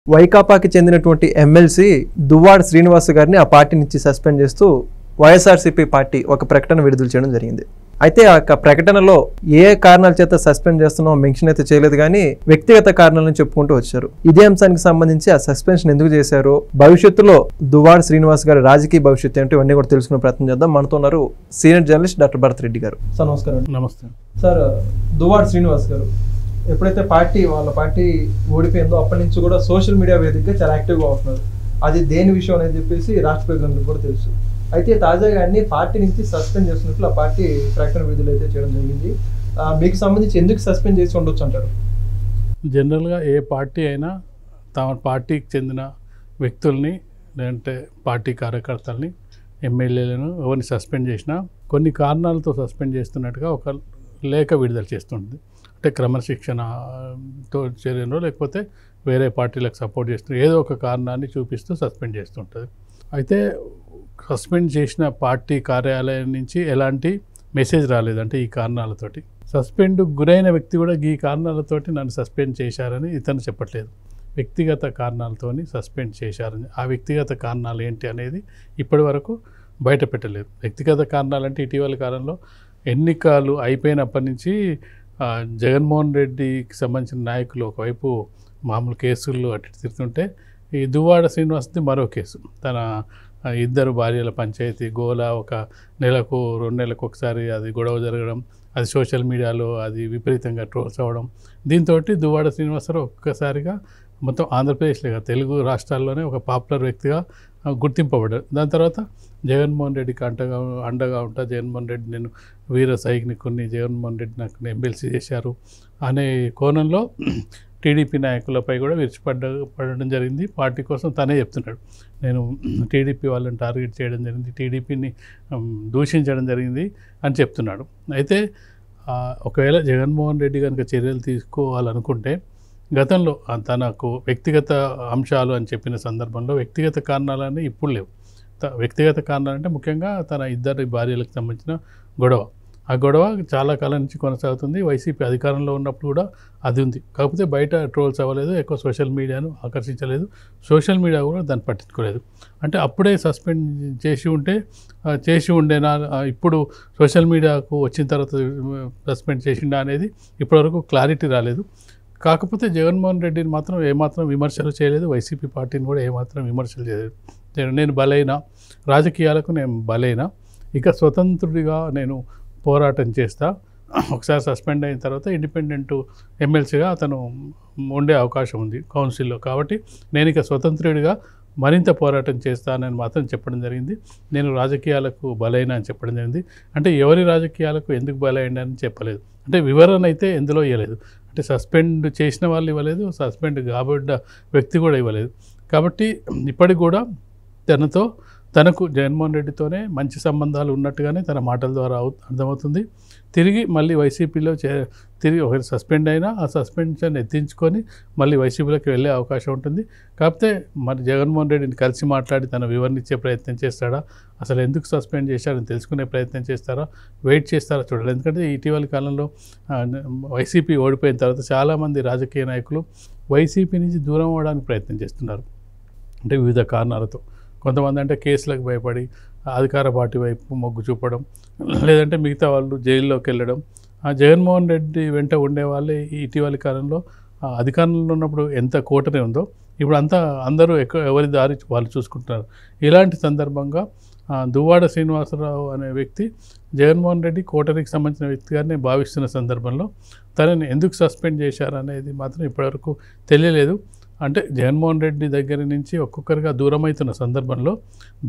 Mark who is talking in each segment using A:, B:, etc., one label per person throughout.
A: వైకాపాకి చెందినటువంటి ఎమ్మెల్సీ దువ్వాడ శ్రీనివాస్ గారిని ఆ పార్టీ నుంచి సస్పెండ్ చేస్తూ వైఎస్ఆర్సీపీ పార్టీ ఒక ప్రకటన విడుదల చేయడం జరిగింది. అయితే ఆ ప్రకటనలో ఏ కారణాల చేత సస్పెండ్ చేస్తున్నామో మెన్షన్ అయితే చేయలేదు, కానీ వ్యక్తిగత కారణాలను చెప్పుకుంటూ వచ్చారు. ఇదే అంశానికి సంబంధించి ఆ సస్పెన్షన్ ఎందుకు చేశారో, భవిష్యత్తులో దువ్వాడ శ్రీనివాస్ గారి రాజకీయ భవిష్యత్తు ఏంటో ఇవన్నీ కూడా తెలుసుకునే ప్రయత్నం చేద్దాం. మనతో ఉన్నారు senior journalist doctor Bharat Reddy గారు. సార్ నమస్కారం.
B: నమస్తే
A: సార్, దువ్వాడ శ్రీనివాస్ గారు ఎప్పుడైతే వాళ్ళ పార్టీ ఓడిపోయిందో అప్పటి నుంచి కూడా సోషల్ మీడియా వేదికగా చాలా యాక్టివ్గా ఉంటున్నారు. అది దేని విషయం అని చెప్పేసి రాష్ట్ర ప్రజలందరికీ కూడా తెలుసు. అయితే తాజాగా అన్ని పార్టీ నుంచి సస్పెండ్ చేస్తున్నట్లు ఆ పార్టీ ప్రకటన విడుదల అయితే చేయడం జరిగింది. మీకు సంబంధించి ఎందుకు సస్పెండ్ చేసి ఉండొచ్చు అంటారు?
B: జనరల్గా ఏ పార్టీ అయినా తమ పార్టీకి చెందిన వ్యక్తుల్ని, లేదంటే పార్టీ కార్యకర్తల్ని, ఎమ్మెల్యేలను ఎవరిని సస్పెండ్ చేసినా కొన్ని కారణాలతో సస్పెండ్ చేస్తున్నట్టుగా ఒక లేఖ విడుదల చేస్తుంది. అంటే క్రమశిక్షణతో చర్యలో లేకపోతే వేరే పార్టీలకు సపోర్ట్ చేస్తూ ఏదో ఒక కారణాన్ని చూపిస్తూ సస్పెండ్ చేస్తుంటుంది. అయితే సస్పెండ్ చేసిన పార్టీ కార్యాలయం నుంచి ఎలాంటి మెసేజ్ రాలేదంటే ఈ కారణాలతోటి. సస్పెండ్ గురైన వ్యక్తి కూడా ఈ కారణాలతోటి నన్ను సస్పెండ్ చేశారని ఇతను చెప్పట్లేదు. వ్యక్తిగత కారణాలతోని సస్పెండ్ చేశారని, ఆ వ్యక్తిగత కారణాలు ఏంటి అనేది ఇప్పటి వరకు బయట పెట్టలేదు. వ్యక్తిగత కారణాలంటే ఇటీవల కాలంలో ఎన్నికలు అయిపోయినప్పటి నుంచి జగన్మోహన్ రెడ్డికి సంబంధించిన నాయకులు ఒకవైపు మామూలు కేసుల్లో అటు తిరుగుతుంటే, ఈ దువ్వాడ శ్రీనివాస్ది మరో కేసు. తన ఇద్దరు భార్యల పంచాయతీ గోల ఒక నెలకు 2 నెలలకు ఒకసారి అది గొడవ జరగడం, అది సోషల్ మీడియాలో అది విపరీతంగా ట్రోల్స్ అవ్వడం, దీంతో దువ్వాడ శ్రీనివాసరావు ఒక్కసారిగా మొత్తం ఆంధ్రప్రదేశ్లో తెలుగు రాష్ట్రాల్లోనే ఒక పాపులర్ వ్యక్తిగా గుర్తింపబడ్డారు. దాని తర్వాత జగన్మోహన్ రెడ్డికి అండగా ఉంటా, జగన్మోహన్ రెడ్డి నేను వీర సైనికుడిని, జగన్మోహన్ రెడ్డి నాకు ఎమ్మెల్సీ చేశారు అనే కోణంలో టీడీపీ నాయకులపై కూడా పడడం జరిగింది. పార్టీ కోసం తనే చెప్తున్నాడు, నేను టీడీపీ వాళ్ళని టార్గెట్ చేయడం జరిగింది, టీడీపీని దూషించడం జరిగింది అని చెప్తున్నాడు. అయితే ఒకవేళ జగన్మోహన్ రెడ్డి కనుక చర్యలు తీసుకోవాలనుకుంటే గతంలో తనకు వ్యక్తిగత అంశాలు అని చెప్పిన సందర్భంలో వ్యక్తిగత కారణాలన్నీ ఇప్పుడు లేవు. వ్యక్తిగత కారణాలంటే ముఖ్యంగా తన ఇద్దరి భార్యలకు సంబంధించిన గొడవ. ఆ గొడవ చాలా కాలం నుంచి కొనసాగుతుంది. వైసీపీ అధికారంలో ఉన్నప్పుడు కూడా అది ఉంది. కాకపోతే బయట ట్రోల్స్ అవ్వలేదు, ఎక్కువ సోషల్ మీడియాను ఆకర్షించలేదు, సోషల్ మీడియా కూడా దాన్ని పట్టించుకోలేదు. అంటే అప్పుడే సస్పెండ్ చేసి ఉండేనా, ఇప్పుడు సోషల్ మీడియాకు వచ్చిన తర్వాత సస్పెండ్ చేసిండా అనేది ఇప్పటివరకు క్లారిటీ రాలేదు. కాకపోతే జగన్మోహన్ రెడ్డిని మాత్రం ఏమాత్రం విమర్శలు చేయలేదు, వైసీపీ పార్టీని కూడా ఏమాత్రం విమర్శలు చేయలేదు. నేను బలైన రాజకీయాలకు నేను బలైన, ఇక స్వతంత్రుడిగా నేను పోరాటం చేస్తా, ఒకసారి సస్పెండ్ అయిన తర్వాత ఇండిపెండెంట్ ఎమ్మెల్సీగా అతను ఉండే అవకాశం ఉంది కౌన్సిల్లో, కాబట్టి నేను ఇక స్వతంత్రుడిగా మరింత పోరాటం చేస్తానని మాత్రం చెప్పడం జరిగింది. నేను రాజకీయాలకు బలైన అని చెప్పడం జరిగింది. అంటే ఎవరి రాజకీయాలకు ఎందుకు బలైన అని చెప్పలేదు, అంటే వివరణ అయితే ఎందులో ఇవ్వలేదు. అంటే సస్పెండ్ చేసిన వాళ్ళు ఇవ్వలేదు, సస్పెండ్ కాబడ్డ వ్యక్తి కూడా ఇవ్వలేదు. కాబట్టి ఇప్పటికి కూడా తనకు జగన్మోహన్ రెడ్డితోనే మంచి సంబంధాలు ఉన్నట్టుగానే తన మాటల ద్వారా అర్థమవుతుంది. తిరిగి మళ్ళీ వైసీపీలో తిరిగి ఒకటి సస్పెండ్ అయినా ఆ సస్పెన్షన్ ఎత్తించుకొని మళ్ళీ వైసీపీలోకి వెళ్ళే అవకాశం ఉంటుంది. కాకపోతే మరి జగన్మోహన్ రెడ్డిని కలిసి మాట్లాడి తన వివరణ ప్రయత్నం చేస్తాడా, అసలు ఎందుకు సస్పెండ్ చేశారని తెలుసుకునే ప్రయత్నం చేస్తారా, వెయిట్ చేస్తారా చూడాలి. ఎందుకంటే ఇటీవల కాలంలో వైసీపీ ఓడిపోయిన తర్వాత చాలామంది రాజకీయ నాయకులు వైసీపీ నుంచి దూరం అవ్వడానికి ప్రయత్నం చేస్తున్నారు. అంటే వివిధ కారణాలతో. కొంతమంది అంటే కేసులకు భయపడి అధికార పార్టీ వైపు మొగ్గు చూపడం, లేదంటే మిగతా వాళ్ళు జైల్లోకి వెళ్ళడం. జగన్మోహన్ రెడ్డి వెంట ఉండేవాళ్ళే ఇటీవలి కాలంలో అధికారంలో ఉన్నప్పుడు ఎంత కూటమి ఉందో ఇప్పుడు అందరూ ఎవరి దారి వాళ్ళు చూసుకుంటున్నారు. ఇలాంటి సందర్భంగా దువ్వాడ శ్రీనివాసరావు అనే వ్యక్తి జగన్మోహన్ రెడ్డి కూటమికి సంబంధించిన వ్యక్తిగానే భావిస్తున్న సందర్భంలో తనని ఎందుకు సస్పెండ్ చేశారనేది మాత్రం ఇప్పటివరకు తెలియలేదు. అంటే జగన్మోహన్ రెడ్డి దగ్గర నుంచి ఒక్కొక్కరిగా దూరం అవుతున్న సందర్భంలో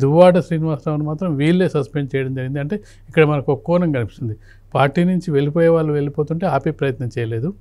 B: దువ్వాడ శ్రీనివాసరావుని మాత్రం వీళ్ళే సస్పెండ్ చేయడం జరిగింది. అంటే ఇక్కడ మనకు ఒక కోణం కనిపిస్తుంది, పార్టీ నుంచి వెళ్ళిపోయే వాళ్ళు వెళ్ళిపోతుంటే ఆపే ప్రయత్నం చేయలేదు,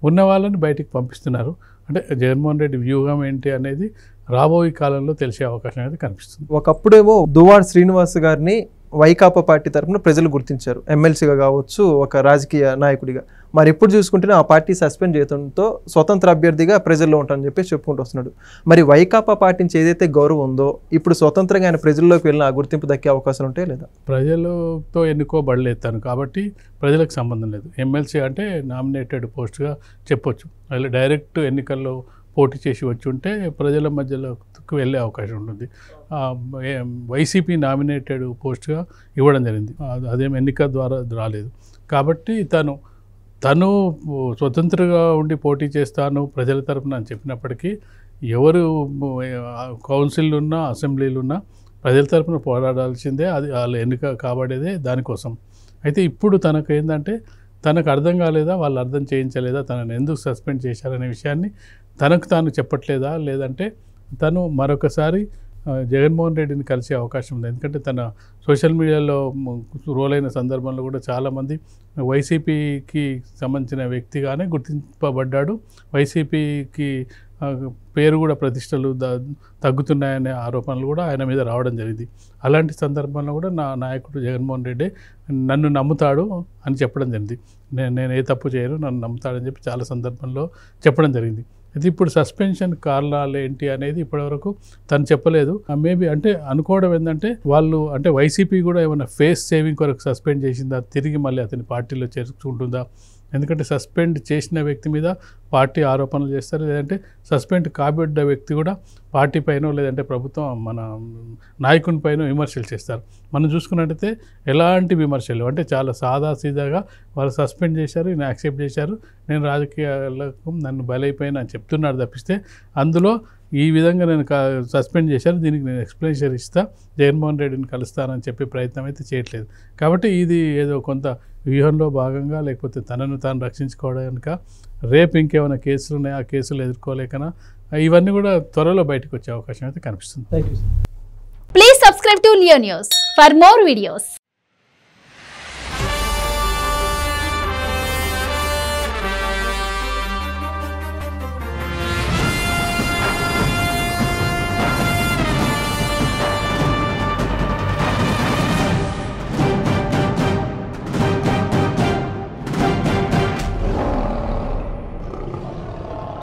B: ఉన్న వాళ్ళని బయటికి పంపిస్తున్నారు. అంటే జగన్మోహన్ రెడ్డి వ్యూహం ఏంటి అనేది రాబోయే కాలంలో తెలిసే అవకాశం అయితే కనిపిస్తుంది.
A: ఒకప్పుడేమో దువ్వాడ శ్రీనివాస్ గారిని వైకాపా పార్టీ తరఫున ప్రజలు గుర్తించారు, ఎమ్మెల్సీగా కావచ్చు, ఒక రాజకీయ నాయకుడిగా. మరి ఇప్పుడు చూసుకుంటే ఆ పార్టీ సస్పెండ్ చేయడంతో స్వతంత్ర అభ్యర్థిగా ప్రజల్లో ఉంటానని చెప్పి చెప్పుకుంటూ వస్తున్నాడు. మరి వైకాపా పార్టీ నుంచి ఏదైతే గౌరవం ఉందో ఇప్పుడు స్వతంత్రంగా ఆయన ప్రజల్లోకి వెళ్ళిన ఆ గుర్తింపు దక్కే అవకాశం ఉంటే లేదా?
B: ప్రజలతో ఎన్నుకోబడలేదు తను, కాబట్టి ప్రజలకు సంబంధం లేదు. ఎమ్మెల్సీ అంటే నామినేటెడ్ పోస్ట్గా చెప్పొచ్చు. డైరెక్ట్ ఎన్నికల్లో పోటీ చేసి వచ్చి ఉంటే ప్రజల మధ్యలోకి వెళ్ళే అవకాశం ఉంటుంది. వైసీపీ నామినేటెడ్ పోస్ట్గా ఇవ్వడం జరిగింది. అదేం ఎన్నిక ద్వారా రాలేదు. కాబట్టి తను స్వతంత్రంగా ఉండి పోటీ చేస్తాను ప్రజల తరపున అని చెప్పినప్పటికీ ఎవరు కౌన్సిల్ ఉన్నా అసెంబ్లీలు ఉన్నా ప్రజల తరపున పోరాడాల్సిందే. అది వాళ్ళు ఎన్నిక కాబడేదే దానికోసం. అయితే ఇప్పుడు తనకు ఏంటంటే తనకు అర్థం కాలేదా, వాళ్ళు అర్థం చేయించలేదా, తనను ఎందుకు సస్పెండ్ చేశారనే విషయాన్ని తనకు తాను చెప్పట్లేదా, లేదంటే తను మరొకసారి జగన్మోహన్ రెడ్డిని కలిసే అవకాశం ఉంది. ఎందుకంటే తన సోషల్ మీడియాలో రోల్ అయిన సందర్భంలో కూడా చాలామంది వైసీపీకి సంబంధించిన వ్యక్తిగానే గుర్తింపబడ్డాడు. వైసీపీకి పేరు కూడా ప్రతిష్టలు తగ్గుతున్నాయనే ఆరోపణలు కూడా ఆయన మీద రావడం జరిగింది. అలాంటి సందర్భంలో కూడా నా నాయకుడు జగన్మోహన్ రెడ్డి నన్ను నమ్ముతాడు అని చెప్పడం జరిగింది. నేను ఏ తప్పు చేయను, నన్ను నమ్ముతాడని చెప్పి చాలా సందర్భంలో చెప్పడం జరిగింది. ఇది ఇప్పుడు సస్పెన్షన్ కారణాలు ఏంటి అనేది ఇప్పటివరకు తను చెప్పలేదు. మేబీ అంటే అనుకోవడం ఏంటంటే వాళ్ళు అంటే వైసీపీ కూడా ఏమైనా ఫేస్ సేవింగ్ కొరకు సస్పెండ్ చేసిందా, తిరిగి మళ్ళీ అతని పార్టీలో చేర్చుకుంటుందా. ఎందుకంటే సస్పెండ్ చేసిన వ్యక్తి మీద పార్టీ ఆరోపణలు చేస్తారు, లేదంటే సస్పెండ్ కాబడ్డ వ్యక్తి కూడా పార్టీ పైన లేదంటే ప్రభుత్వం మన నాయకుని పైన విమర్శలు చేస్తారు. మనం చూసుకున్నట్టయితే ఎలాంటి విమర్శలు అంటే చాలా సాదాసీదాగా వాళ్ళు సస్పెండ్ చేశారు, నేను యాక్సెప్ట్ చేశారు, నేను రాజకీయాలకు నన్ను బలైపోయినా అని చెప్తున్నారు తప్పిస్తే అందులో ఈ విధంగా నేను సస్పెండ్ చేశారు, దీనికి నేను ఎక్స్ప్లెనేషన్ ఇస్తా, జగన్మోహన్ రెడ్డిని కలుస్తానని చెప్పే ప్రయత్నం అయితే చేయట్లేదు. కాబట్టి ఇది ఏదో కొంత వ్యూహంలో భాగంగా లేకపోతే తనను తాను రక్షించుకోవడానికి రేపు ఇంకేమైనా కేసులు ఉన్నాయి, ఆ కేసులు ఎదుర్కోలేకనా ఇవన్నీ కూడా త్వరలో బయటకు వచ్చే అవకాశం అయితే కనిపిస్తుంది.
A: Thank you.
C: Please subscribe to Leo News for more videos.